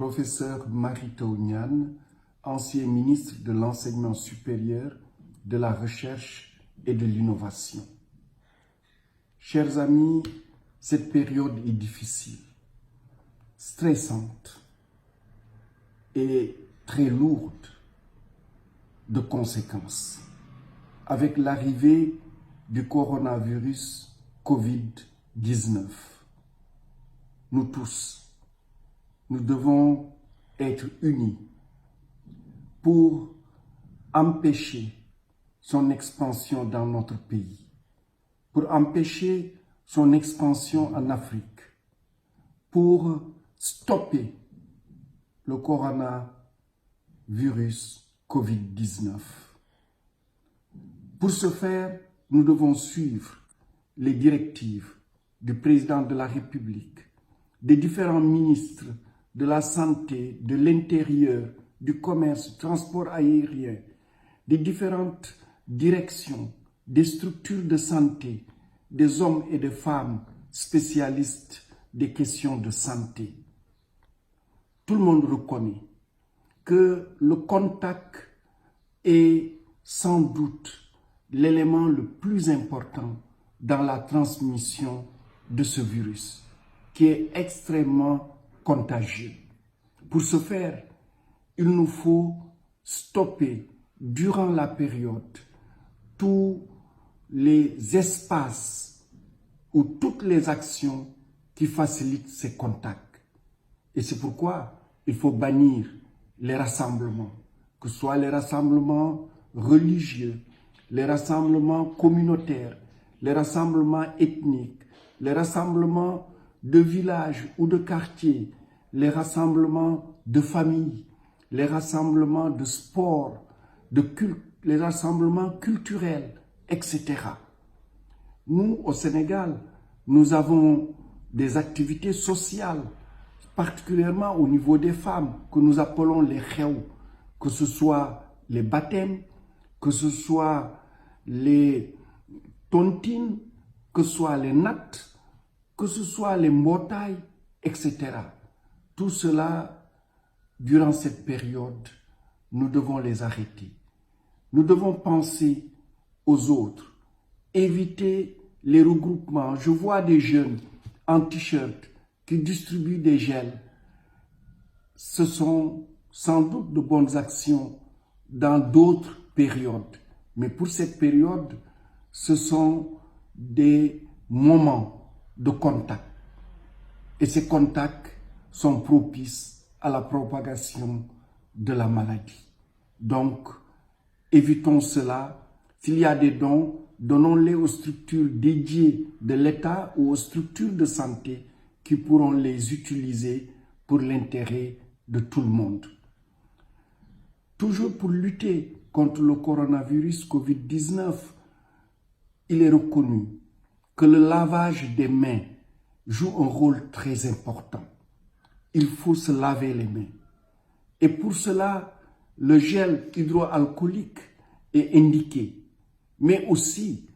professeur Mary Teuw Niane, ancien ministre de l'Enseignement supérieur, de la Recherche et de l'Innovation. Chers amis, cette période est difficile, stressante et très lourde de conséquences. Avec l'arrivée du coronavirus Covid-19, nous tous, nous devons être unis pour empêcher son expansion dans notre pays, pour empêcher son expansion en Afrique, pour stopper le coronavirus Covid-19. Pour ce faire, nous devons suivre les directives du président de la République, des différents ministres de la Santé, de l'Intérieur, du Commerce, du transport aérien, des différentes directions, des structures de santé, des hommes et des femmes spécialistes des questions de santé. Tout le monde reconnaît que le contact est sans doute l'élément le plus important dans la transmission de ce virus, qui est extrêmement contagieux. Pour ce faire, il nous faut stopper durant la période tous les espaces ou toutes les actions qui facilitent ces contacts. Et c'est pourquoi il faut bannir les rassemblements, que ce soit les rassemblements religieux, les rassemblements communautaires, les rassemblements ethniques, les rassemblements de villages ou de quartiers, les rassemblements de familles, les rassemblements de sport, de culte, les rassemblements culturels, etc. Nous, au Sénégal, nous avons des activités sociales, particulièrement au niveau des femmes, que nous appelons les khew, que ce soit les baptêmes, que ce soit les tontines, que ce soit les nattes, que ce soit les mbotaï, etc. Tout cela, durant cette période, nous devons les arrêter. Nous devons penser aux autres, éviter les regroupements. Je vois des jeunes en t-shirt qui distribuent des gels. Ce sont sans doute de bonnes actions dans d'autres périodes. Mais pour cette période, ce sont des moments de contact. Et ces contacts sont propices à la propagation de la maladie. Donc, évitons cela. S'il y a des dons, donnons-les aux structures dédiées de l'État ou aux structures de santé qui pourront les utiliser pour l'intérêt de tout le monde. Toujours pour lutter contre le coronavirus Covid-19, il est reconnu que le lavage des mains joue un rôle très important. Il faut se laver les mains. Et pour cela, le gel hydroalcoolique est indiqué, mais aussi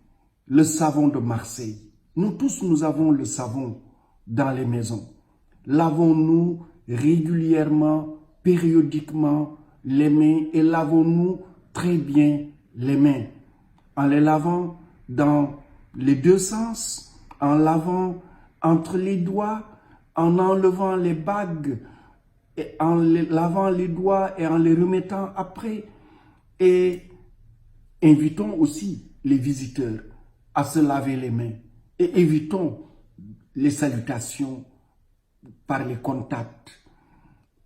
le savon de Marseille. Nous tous, nous avons le savon dans les maisons. Lavons-nous régulièrement, périodiquement les mains et lavons-nous très bien les mains en les lavant dans les deux sens, en lavant entre les doigts, en enlevant les bagues, et en lavant les doigts et en les remettant après. Et invitons aussi les visiteurs à se laver les mains et évitons les salutations par les contacts.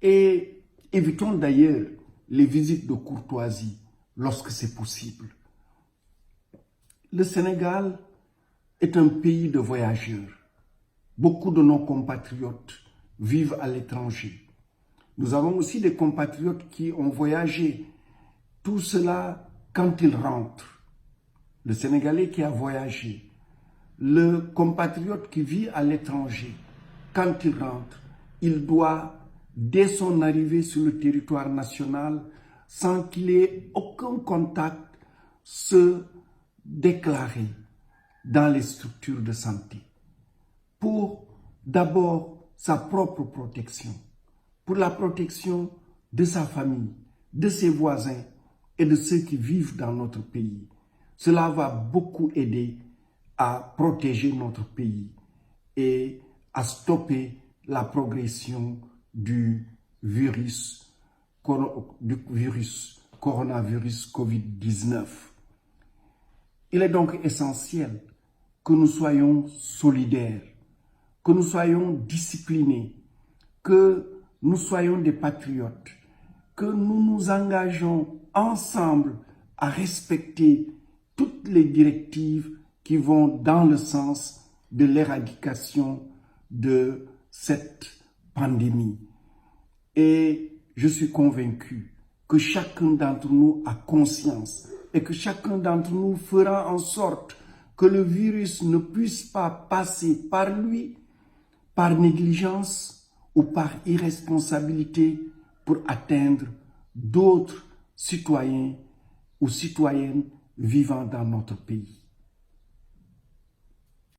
Et évitons d'ailleurs les visites de courtoisie lorsque c'est possible. Le Sénégal est un pays de voyageurs. Beaucoup de nos compatriotes vivent à l'étranger. Nous avons aussi des compatriotes qui ont voyagé. Tout cela quand ils rentrent. Le Sénégalais qui a voyagé, le compatriote qui vit à l'étranger, quand il rentre, il doit, dès son arrivée sur le territoire national, sans qu'il ait aucun contact, se déclarer dans les structures de santé pour d'abord sa propre protection, pour la protection de sa famille, de ses voisins et de ceux qui vivent dans notre pays. Cela va beaucoup aider à protéger notre pays et à stopper la progression du coronavirus Covid-19. Il est donc essentiel que nous soyons solidaires, que nous soyons disciplinés, que nous soyons des patriotes, que nous nous engageons ensemble à respecter toutes les directives qui vont dans le sens de l'éradication de cette pandémie. Et je suis convaincu que chacun d'entre nous a conscience et que chacun d'entre nous fera en sorte que le virus ne puisse pas passer par lui, par négligence ou par irresponsabilité pour atteindre d'autres citoyens ou citoyennes vivant dans notre pays.